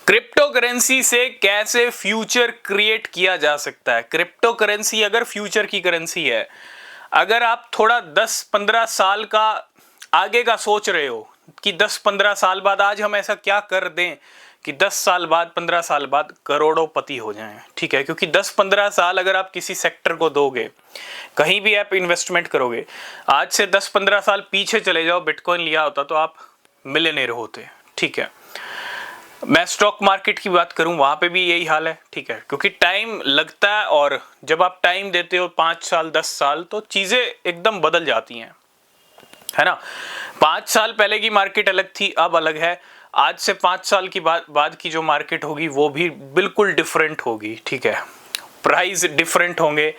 Crypto currency से कैसे future create किया जा सकता है। क्रिप्टो करेंसी अगर फ्यूचर की करेंसी है, अगर आप थोड़ा 10-15 साल का आगे का सोच रहे हो कि 10-15 साल बाद आज हम ऐसा क्या कर दें कि 10 साल बाद 15 साल बाद करोड़ोंपति हो जाएं, ठीक है, क्योंकि 10-15 साल अगर आप किसी सेक्टर को दोगे, कहीं भी आप इन्वेस्टमेंट करोगे, आज से 10-15 साल पीछे चले जाओ, बिटकॉइन लिया होता तो आप मिलियनेयर होते, ठीक है। मैं स्टॉक मार्केट की बात करूं, वहां पे भी यही हाल है, ठीक है, क्योंकि टाइम लगता है और जब आप टाइम देते हो 5 साल 10 साल तो चीजें एकदम बदल जाती हैं, है ना। 5 साल पहले की मार्केट अलग थी, अब अलग है। आज से 5 साल की बाद की जो मार्केट होगी वो भी बिल्कुल डिफरेंट होगी, ठीक है, प्राइस डिफरेंट होंगे।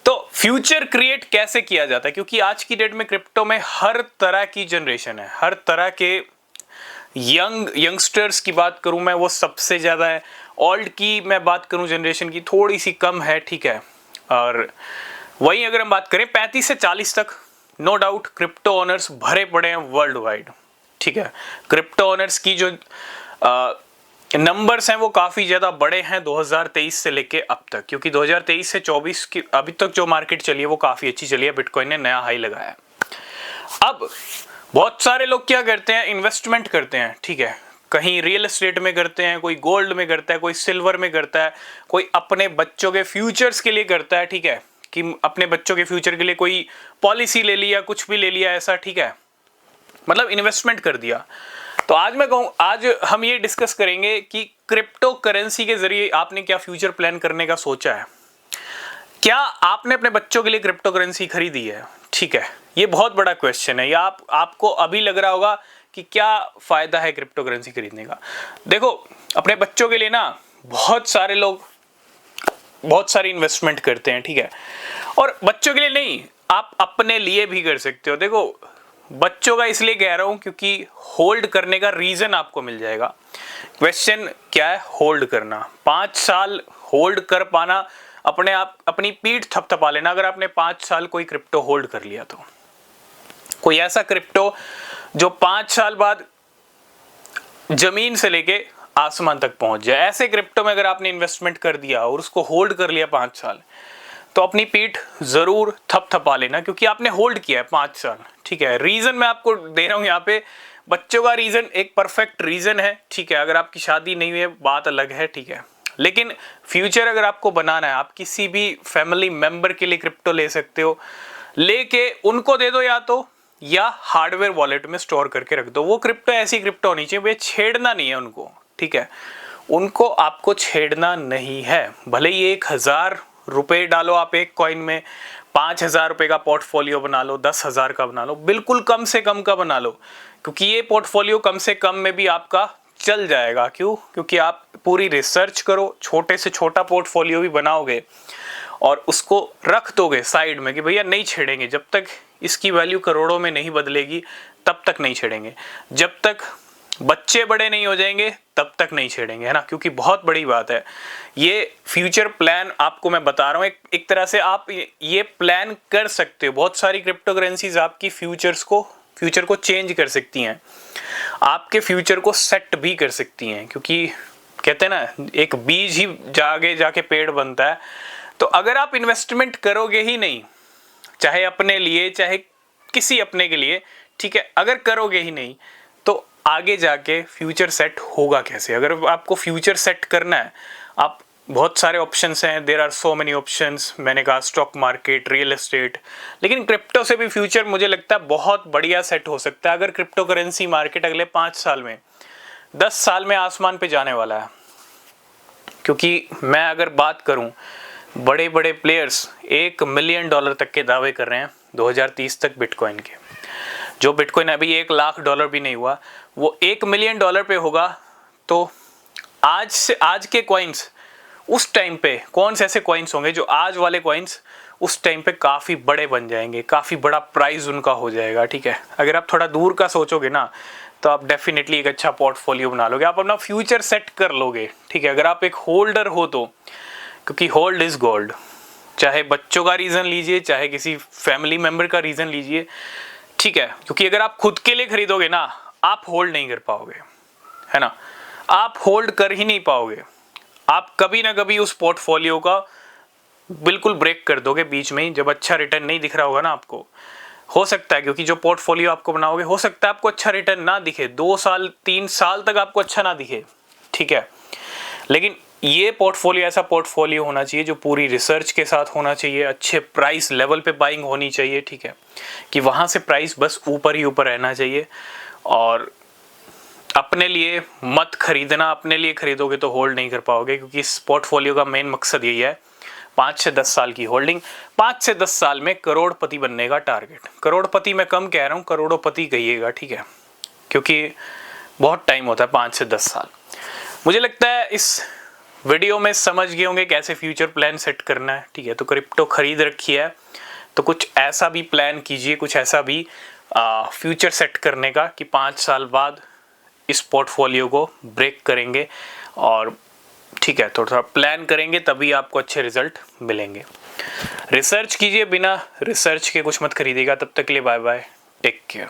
तो फ्यूचर क्रिएट कैसे किया जाता है, क्योंकि आज की डेट में क्रिप्टो में हर तरह की जनरेशन है, हर तरह के यंगस्टर्स की बात करूं मैं, वो सबसे ज़्यादा है। ओल्ड की मैं बात करूं जनरेशन की, थोड़ी सी कम है, ठीक है। और वहीं अगर हम बात करें 35 से 40 तक, नो डाउट क्रिप्टो ओनर्स भरे पड़े हैं वर्ल्ड वाइड, ठीक है। क्रिप्टो ओनर्स की जो नंबर्स हैं वो काफ़ी ज़्यादा बड़े हैं 2023 से लेके अब तक, क्योंकि 2023 से 24 की अभी तक जो मार्केट चली है वो काफ़ी अच्छी चली है, बिटकॉइन ने नया हाई लगाया है। अब बहुत सारे लोग क्या करते हैं, इन्वेस्टमेंट करते हैं, ठीक है, कहीं रियल एस्टेट में करते हैं, कोई गोल्ड में करता है, कोई सिल्वर में करता है, कोई अपने बच्चों के फ्यूचर्स के लिए करता है, ठीक है, कि अपने बच्चों के फ्यूचर के लिए कोई पॉलिसी ले लिया, कुछ भी ले लिया ऐसा, ठीक है, मतलब इन्वेस्टमेंट कर दिया। तो आज मैं कहूँ, आज हम ये डिस्कस करेंगे कि क्रिप्टो करेंसी के जरिए आपने क्या फ्यूचर प्लान करने का सोचा है। क्या आपने अपने बच्चों के लिए क्रिप्टो करेंसी खरीदी है, ठीक है, ये बहुत बड़ा क्वेश्चन है। या आपको अभी लग रहा होगा कि क्या फायदा है क्रिप्टो करेंसी खरीदने का। देखो, अपने बच्चों के लिए ना बहुत सारे लोग बहुत सारी इन्वेस्टमेंट करते हैं, ठीक है, और बच्चों के लिए नहीं, आप अपने लिए भी कर सकते हो। देखो, बच्चों का इसलिए कह रहा हूं क्योंकि होल्ड करने का रीजन आपको मिल जाएगा। क्वेश्चन क्या है, होल्ड करना। 5 साल होल्ड कर पाना, अपने आप अपनी पीठ थपथपा लेना अगर आपने 5 साल कोई क्रिप्टो होल्ड कर लिया तो। कोई ऐसा क्रिप्टो जो 5 साल बाद जमीन से लेके आसमान तक पहुंच जाए, ऐसे क्रिप्टो में अगर आपने इन्वेस्टमेंट कर दिया और उसको होल्ड कर लिया 5 साल, तो अपनी पीठ जरूर थपथपा लेना, क्योंकि आपने होल्ड किया है 5 साल, ठीक है। रीजन मैं आपको दे रहा हूं यहाँ पे, बच्चों का रीजन एक परफेक्ट रीजन है, ठीक है। अगर आपकी शादी नहीं हुई है बात अलग है, ठीक है, लेकिन फ्यूचर अगर आपको बनाना है, आप किसी भी फैमिली मेंबर के लिए क्रिप्टो ले सकते हो, लेके उनको दे दो या हार्डवेयर वॉलेट में स्टोर करके रख दो। वो क्रिप्टो ऐसी क्रिप्टो होनी चाहिए, वे छेड़ना नहीं है उनको, ठीक है, उनको आपको छेड़ना नहीं है। भले ही 1000 रुपए डालो आप एक कॉइन में, 5000 रुपए का पोर्टफोलियो बना लो, 10,000 का बना लो, बिल्कुल कम से कम का बना लो, क्योंकि ये पोर्टफोलियो कम से कम में भी आपका चल जाएगा। क्यों? क्योंकि आप पूरी रिसर्च करो, छोटे से छोटा पोर्टफोलियो भी बनाओगे और उसको रख दोगे साइड में कि भैया नहीं छेड़ेंगे, जब तक इसकी वैल्यू करोड़ों में नहीं बदलेगी तब तक नहीं छेड़ेंगे, जब तक बच्चे बड़े नहीं हो जाएंगे तब तक नहीं छेड़ेंगे, है ना। क्योंकि बहुत बड़ी बात है ये फ्यूचर प्लान, आपको मैं बता रहा हूँ, एक तरह से आप ये प्लान कर सकते हो। बहुत सारी क्रिप्टो करेंसीज आपकी फ्यूचर को चेंज कर सकती हैं, आपके फ्यूचर को सेट भी कर सकती हैं, क्योंकि कहते हैं ना, एक बीज ही जाके जाके पेड़ बनता है। तो अगर आप इन्वेस्टमेंट करोगे ही नहीं, चाहे अपने लिए चाहे किसी अपने के लिए, ठीक है, अगर करोगे ही नहीं तो आगे जाके फ्यूचर सेट होगा कैसे। अगर आपको फ्यूचर सेट करना है, आप बहुत सारे ऑप्शंस हैं, there are so many options. मैंने कहा स्टॉक मार्केट, रियल एस्टेट, लेकिन क्रिप्टो से भी फ्यूचर मुझे लगता है बहुत बढ़िया सेट हो सकता है। अगर क्रिप्टो करेंसी मार्केट अगले 5 साल में 10 साल में आसमान पे जाने वाला है, क्योंकि मैं अगर बात करूं, बड़े बड़े प्लेयर्स $1 मिलियन तक के दावे कर रहे हैं 2030 तक बिटकॉइन के। जो बिटकॉइन अभी $1 लाख भी नहीं हुआ, वो $1 मिलियन पे होगा। तो आज के कॉइन्स उस टाइम पे कौन से ऐसे कॉइन्स होंगे जो आज वाले कॉइन्स उस टाइम पे काफ़ी बड़े बन जाएंगे, काफ़ी बड़ा प्राइस उनका हो जाएगा, ठीक है। अगर आप थोड़ा दूर का सोचोगे ना, तो आप डेफिनेटली एक अच्छा पोर्टफोलियो बना लोगे, आप अपना फ्यूचर सेट कर लोगे, ठीक है। अगर आप एक होल्डर हो तो, क्योंकि होल्ड इज गोल्ड, चाहे बच्चों का रीज़न लीजिए, चाहे किसी फैमिली मेम्बर का रीज़न लीजिए, ठीक है। क्योंकि अगर आप खुद के लिए खरीदोगे ना, आप होल्ड नहीं कर पाओगे, है ना। आप होल्ड कर ही नहीं पाओगे। आप कभी ना कभी उस पोर्टफोलियो का बिल्कुल ब्रेक कर दोगे बीच में ही, जब अच्छा रिटर्न नहीं दिख रहा होगा ना आपको। हो सकता है, क्योंकि जो पोर्टफोलियो आपको बनाओगे हो सकता है आपको अच्छा रिटर्न ना दिखे, 2 साल 3 साल तक आपको अच्छा ना दिखे, ठीक है। लेकिन ये पोर्टफोलियो ऐसा पोर्टफोलियो होना चाहिए जो पूरी रिसर्च के साथ होना चाहिए, अच्छे प्राइस लेवल पे बाइंग होनी चाहिए, ठीक है, कि वहाँ से प्राइस बस ऊपर ही ऊपर रहना चाहिए। और अपने लिए मत खरीदना, अपने लिए खरीदोगे तो होल्ड नहीं कर पाओगे, क्योंकि इस पोर्टफोलियो का मेन मकसद यही है, 5 से 10 साल की होल्डिंग, 5 से 10 साल में करोड़पति बनने का टारगेट। करोड़पति मैं कम कह रहा हूँ, करोड़पति कहिएगा, ठीक है, क्योंकि बहुत टाइम होता है 5 से 10 साल। मुझे लगता है इस वीडियो में समझ गए होंगे कैसे फ्यूचर प्लान सेट करना है, ठीक है। तो क्रिप्टो खरीद रखी है तो कुछ ऐसा भी प्लान कीजिए, कुछ ऐसा भी फ्यूचर सेट करने का कि 5 साल बाद इस पोर्टफोलियो को ब्रेक करेंगे, और ठीक है, थोड़ा प्लान करेंगे तभी आपको अच्छे रिजल्ट मिलेंगे। रिसर्च कीजिए, बिना रिसर्च के कुछ मत खरीदिएगा। तब तक के लिए बाय बाय, टेक केयर।